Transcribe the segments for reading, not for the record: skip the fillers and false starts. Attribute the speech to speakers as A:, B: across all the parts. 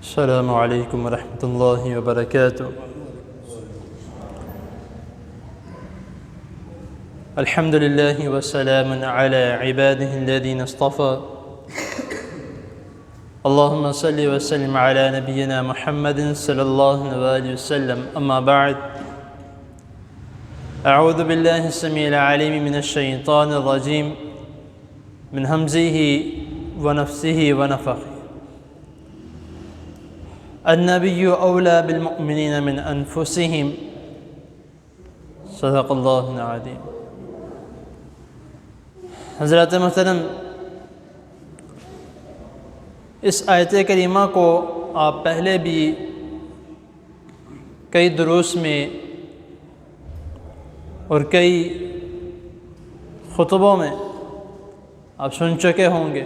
A: السلام علیکم ورحمۃ اللہ وبرکاتہ۔ الحمد للہ وسلام علی عبادہ الذین اصطفى۔ اللہم صلی وسلم علی نبینا محمد صلی اللہ علیہ وسلم، اما بعد، اعوذ باللہ السمیع العلیم من الشیطان الرجیم، من ہمزہ ونفسہ ونفخہ۔ النبی اولی بالمؤمنین من انفسہم، صدق اللہ العظیم۔ حضرات محترم، اس آیت کریمہ کو آپ پہلے بھی کئی دروس میں اور کئی خطبوں میں آپ سن چکے ہوں گے،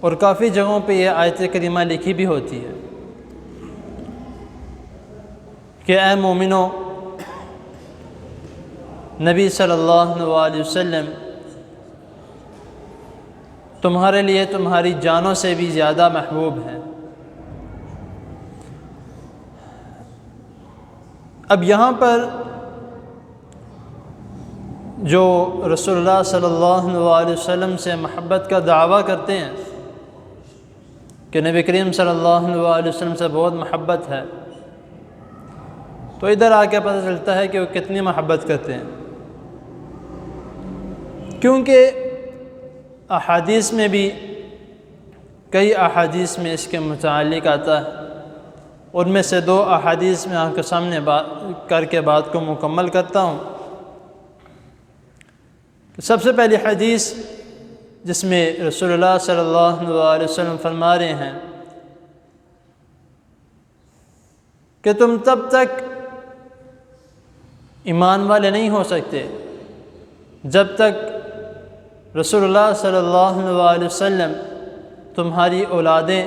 A: اور کافی جگہوں پہ یہ آیت کریمہ لکھی بھی ہوتی ہے کہ اے مومنو، نبی صلی اللہ علیہ وسلم تمہارے لیے تمہاری جانوں سے بھی زیادہ محبوب ہیں۔ اب یہاں پر جو رسول اللہ صلی اللہ علیہ وسلم سے محبت کا دعویٰ کرتے ہیں کہ نبی کریم صلی اللہ علیہ وسلم سے بہت محبت ہے، تو ادھر آ کے پتہ چلتا ہے کہ وہ کتنی محبت کرتے ہیں، کیونکہ احادیث میں بھی کئی احادیث میں اس کے متعلق آتا ہے۔ ان میں سے دو احادیث میں آپ کے سامنے کر کے بات کو مکمل کرتا ہوں۔ سب سے پہلی حدیث جس میں رسول اللہ صلی اللہ علیہ وسلم فرما رہے ہیں کہ تم تب تک ایمان والے نہیں ہو سکتے جب تک رسول اللہ صلی اللہ علیہ وسلم تمہاری اولادیں،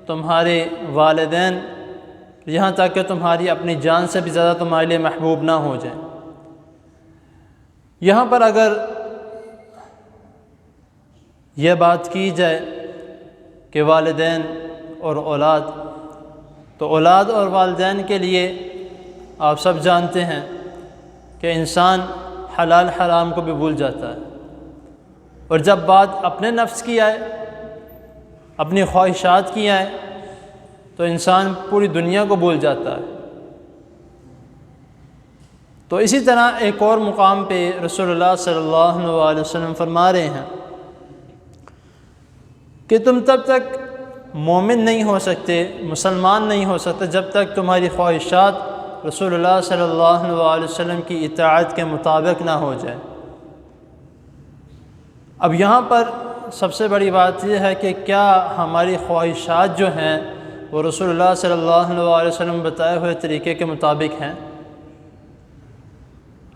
A: تمہارے والدین، یہاں تک کہ تمہاری اپنی جان سے بھی زیادہ تمہارے لیے محبوب نہ ہو جائیں۔ یہاں پر اگر یہ بات کی جائے کہ والدین اور اولاد، تو اولاد اور والدین کے لیے آپ سب جانتے ہیں کہ انسان حلال حرام کو بھی بھول جاتا ہے، اور جب بات اپنے نفس کی آئے، اپنی خواہشات کی آئے، تو انسان پوری دنیا کو بھول جاتا ہے۔ تو اسی طرح ایک اور مقام پہ رسول اللہ صلی اللہ علیہ وسلم فرما رہے ہیں کہ تم تب تک مومن نہیں ہو سکتے، مسلمان نہیں ہو سکتے جب تک تمہاری خواہشات رسول اللہ صلی اللہ علیہ وسلم کی اطاعت کے مطابق نہ ہو جائے۔ اب یہاں پر سب سے بڑی بات یہ ہے کہ کیا ہماری خواہشات جو ہیں وہ رسول اللہ صلی اللہ علیہ وسلم بتائے ہوئے طریقے کے مطابق ہیں؟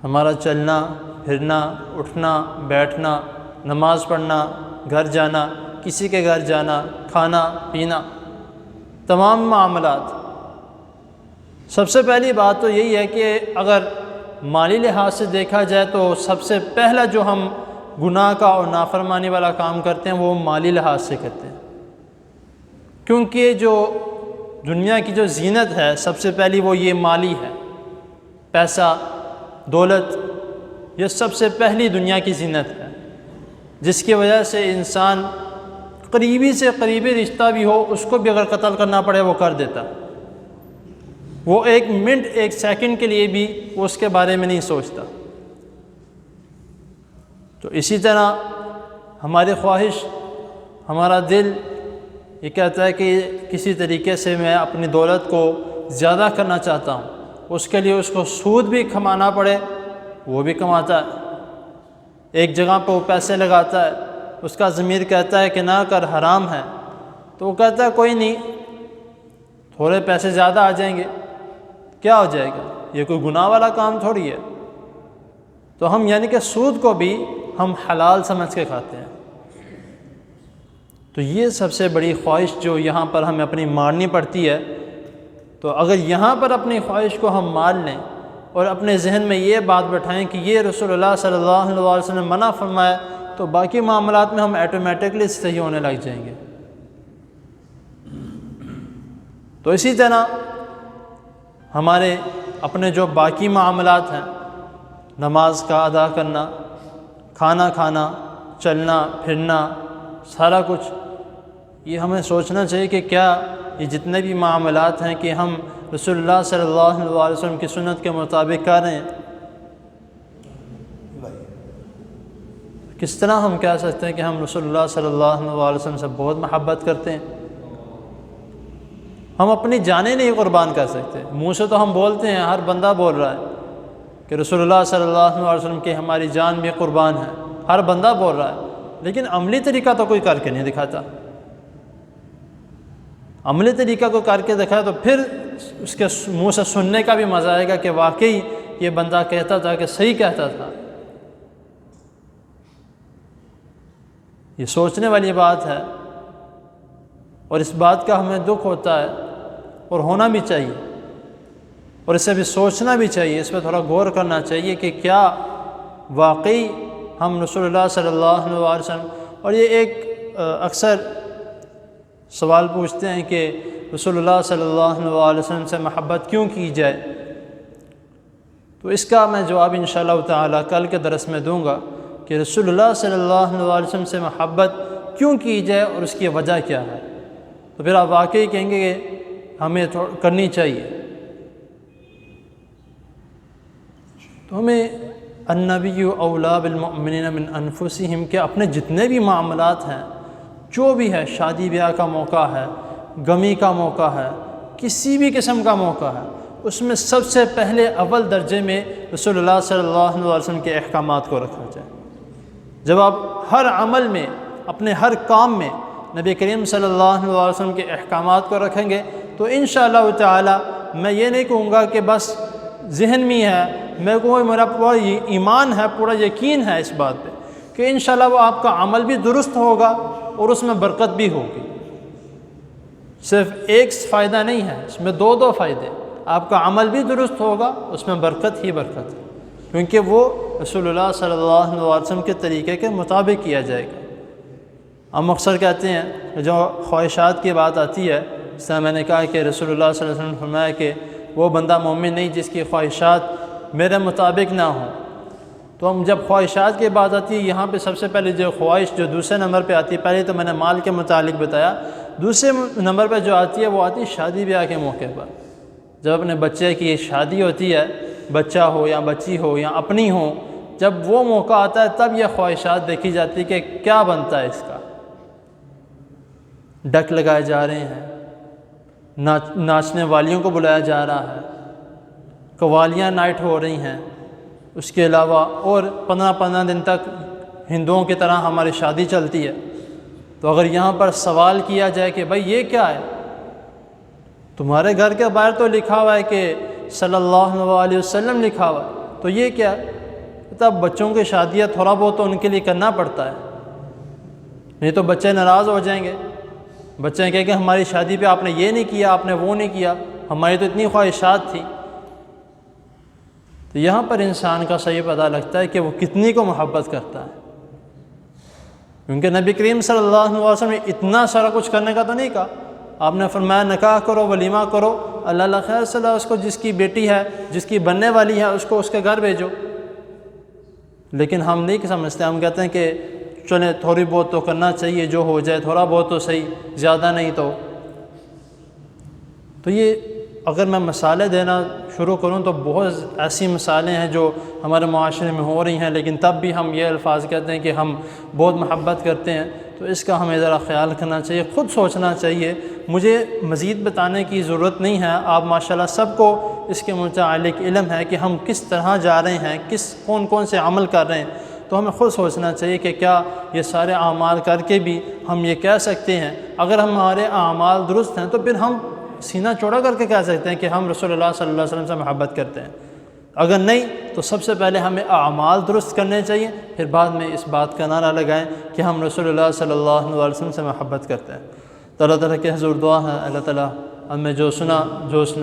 A: ہمارا چلنا پھرنا، اٹھنا بیٹھنا، نماز پڑھنا، گھر جانا، کسی کے گھر جانا، کھانا پینا، تمام معاملات، سب سے پہلی بات تو یہی ہے کہ اگر مالی لحاظ سے دیکھا جائے تو سب سے پہلا جو ہم گناہ کا اور نافرمانی والا کام کرتے ہیں وہ مالی لحاظ سے کرتے ہیں، کیونکہ جو دنیا کی جو زینت ہے سب سے پہلی وہ یہ مالی ہے، پیسہ، دولت، یہ سب سے پہلی دنیا کی زینت ہے، جس کی وجہ سے انسان قریبی سے قریبی رشتہ بھی ہو اس کو بھی اگر قتل کرنا پڑے وہ کر دیتا، وہ ایک منٹ ایک سیکنڈ کے لیے بھی وہ اس کے بارے میں نہیں سوچتا۔ تو اسی طرح ہماری خواہش، ہمارا دل یہ کہتا ہے کہ کسی طریقے سے میں اپنی دولت کو زیادہ کرنا چاہتا ہوں، اس کے لیے اس کو سود بھی کمانا پڑے وہ بھی کماتا ہے، ایک جگہ پہ وہ پیسے لگاتا ہے، اس کا ضمیر کہتا ہے کہ نہ کر، حرام ہے، تو وہ کہتا ہے کوئی نہیں، تھوڑے پیسے زیادہ آ جائیں گے، کیا ہو جائے گا، یہ کوئی گناہ والا کام تھوڑی ہے۔ تو ہم یعنی کہ سود کو بھی ہم حلال سمجھ کے کھاتے ہیں۔ تو یہ سب سے بڑی خواہش جو یہاں پر ہمیں اپنی مارنی پڑتی ہے، تو اگر یہاں پر اپنی خواہش کو ہم مار لیں اور اپنے ذہن میں یہ بات بٹھائیں کہ یہ رسول اللہ صلی اللہ علیہ وسلم نے منع فرمایا، تو باقی معاملات میں ہم ایٹومیٹکلی صحیح ہونے لگ جائیں گے۔ تو اسی طرح ہمارے اپنے جو باقی معاملات ہیں، نماز کا ادا کرنا، کھانا کھانا، چلنا پھرنا، سارا کچھ، یہ ہمیں سوچنا چاہیے کہ کیا یہ جتنے بھی معاملات ہیں کہ ہم رسول اللہ صلی اللہ علیہ وسلم کی سنت کے مطابق کر رہے ہیں۔ کس طرح ہم کہہ سکتے ہیں کہ ہم رسول اللہ صلی اللہ علیہ وسلم سے بہت محبت کرتے ہیں؟ ہم اپنی جانیں نہیں قربان کر سکتے، منہ سے تو ہم بولتے ہیں، ہر بندہ بول رہا ہے کہ رسول اللہ صلی اللہ علیہ وسلم کی ہماری جان بھی قربان ہے، ہر بندہ بول رہا ہے، لیکن عملی طریقہ تو کوئی کر کے نہیں دکھاتا۔ عملی طریقہ کو کر کے دکھائے تو پھر اس کے منہ سے سننے کا بھی مزہ آئے گا کہ واقعی یہ بندہ کہتا تھا کہ صحیح کہتا تھا۔ یہ سوچنے والی بات ہے، اور اس بات کا ہمیں دکھ ہوتا ہے، اور ہونا بھی چاہیے، اور اسے بھی سوچنا بھی چاہیے، اس پہ تھوڑا غور کرنا چاہیے کہ کیا واقعی ہم رسول اللہ صلی اللہ علیہ وسلم، اور یہ ایک اکثر سوال پوچھتے ہیں کہ رسول اللہ صلی اللہ علیہ وسلم سے محبت کیوں کی جائے، تو اس کا میں جواب انشاءاللہ تعالی کل کے درس میں دوں گا کہ رسول اللہ صلی اللہ علیہ وسلم سے محبت کیوں کی جائے اور اس کی وجہ کیا ہے، تو پھر آپ واقعی کہیں گے کہ ہمیں کرنی چاہیے۔ تو ہمیں النبی اولا بالمؤمنین من انفسہم کے اپنے جتنے بھی معاملات ہیں، جو بھی ہے، شادی بیاہ کا موقع ہے، غمی کا موقع ہے، کسی بھی قسم کا موقع ہے، اس میں سب سے پہلے اول درجے میں رسول اللہ صلی اللہ علیہ وسلم کے احکامات کو رکھا جائے۔ جب آپ ہر عمل میں، اپنے ہر کام میں نبی کریم صلی اللہ علیہ وسلم کے احکامات کو رکھیں گے تو انشاءاللہ تعالی میں یہ نہیں کہوں گا کہ بس ذہن میں ہے، میں کہوں میرا پورا ایمان ہے، پورا یقین ہے اس بات پہ کہ انشاءاللہ وہ آپ کا عمل بھی درست ہوگا اور اس میں برکت بھی ہوگی۔ صرف ایک فائدہ نہیں ہے، اس میں دو فائدے، آپ کا عمل بھی درست ہوگا، اس میں برکت ہی برکت ہے، کیونکہ وہ رسول اللہ صلی اللہ علیہ وسلم کے طریقے کے مطابق کیا جائے گا۔ ہم اکثر کہتے ہیں جو خواہشات کی بات آتی ہے، اس طرح میں نے کہا کہ رسول اللہ صلی اللہ علیہ وسلم نے فرمایا کہ وہ بندہ مومن نہیں جس کی خواہشات میرے مطابق نہ ہوں۔ تو ہم جب خواہشات کی بات آتی ہے، یہاں پہ سب سے پہلے جو خواہش جو دوسرے نمبر پہ آتی ہے، پہلے تو میں نے مال کے متعلق بتایا، دوسرے نمبر پہ جو آتی ہے وہ آتی ہے شادی بیاہ کے موقع پر۔ جب اپنے بچے کی شادی ہوتی ہے، بچہ ہو یا بچی ہو یا اپنی ہو، جب وہ موقع آتا ہے تب یہ خواہشات دیکھی جاتی ہے کہ کیا بنتا ہے اس کا۔ ڈک لگائے جا رہے ہیں، ناچنے والیوں کو بلایا جا رہا ہے، قوالیاں نائٹ ہو رہی ہیں، اس کے علاوہ اور 15 دن تک ہندوؤں کی طرح ہماری شادی چلتی ہے۔ تو اگر یہاں پر سوال کیا جائے کہ بھائی یہ کیا ہے، تمہارے گھر کے باہر تو لکھا ہوا ہے کہ صلی اللہ علیہ وسلم لکھا ہوا ہے، تو یہ کیا ہے؟ تب بچوں کی شادیاں تھوڑا بہت تو ان کے لیے کرنا پڑتا ہے، نہیں تو بچے ناراض ہو جائیں گے۔ بچے کہیں کہ ہماری شادی پہ آپ نے یہ نہیں کیا، آپ نے وہ نہیں کیا، ہماری تو اتنی خواہشات تھی۔ تو یہاں پر انسان کا صحیح پتہ لگتا ہے کہ وہ کتنی کو محبت کرتا ہے، کیونکہ نبی کریم صلی اللہ علیہ وسلم نے اتنا سارا کچھ کرنے کا تو نہیں کہا۔ آپ نے فرمایا نکاح کرو، ولیمہ کرو، اللہ خیر صلی اللہ، اس کو جس کی بیٹی ہے، جس کی بننے والی ہے، اس کو اس کے گھر بھیجو۔ لیکن ہم نہیں سمجھتے، ہم کہتے ہیں کہ چلیں تھوڑی بہت تو کرنا چاہیے، جو ہو جائے تھوڑا بہت تو صحیح، زیادہ نہیں تو یہ اگر میں مثالیں دینا شروع کروں تو بہت ایسی مثالیں ہیں جو ہمارے معاشرے میں ہو رہی ہیں، لیکن تب بھی ہم یہ الفاظ کہتے ہیں کہ ہم بہت محبت کرتے ہیں۔ تو اس کا ہمیں ذرا خیال کرنا چاہیے، خود سوچنا چاہیے۔ مجھے مزید بتانے کی ضرورت نہیں ہے، آپ ماشاءاللہ سب کو اس کے متعلق علم ہے کہ ہم کس طرح جا رہے ہیں، کون سے عمل کر رہے ہیں۔ تو ہمیں خود سوچنا چاہیے کہ کیا یہ سارے اعمال کر کے بھی ہم یہ کہہ سکتے ہیں، اگر ہمارے اعمال درست ہیں تو پھر ہم سینہ چوڑا کر کے کہہ سکتے ہیں کہ ہم رسول اللہ صلی اللہ علیہ وسلم سے محبت کرتے ہیں۔ اگر نہیں تو سب سے پہلے ہمیں اعمال درست کرنے چاہیے، پھر بعد میں اس بات کا نعرہ لگائیں کہ ہم رسول اللہ صلی اللہ علیہ وسلم سے محبت کرتے ہیں۔ تو اللہ تعالیٰ کے حضور دعا ہے اللہ تعالیٰ ہمیں جو سنا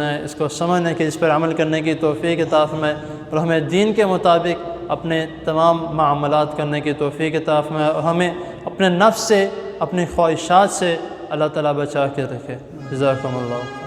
A: ہے اس کو سمجھنے کی، اس پر عمل کرنے کی توفیق عطا فرمائے، اور ہمیں دین کے مطابق اپنے تمام معاملات کرنے کی توفیق عطا فرمائے، اور ہمیں اپنے نفس سے، اپنی خواہشات سے اللہ تعالیٰ بچا کے رکھے۔ جزاکم اللہ۔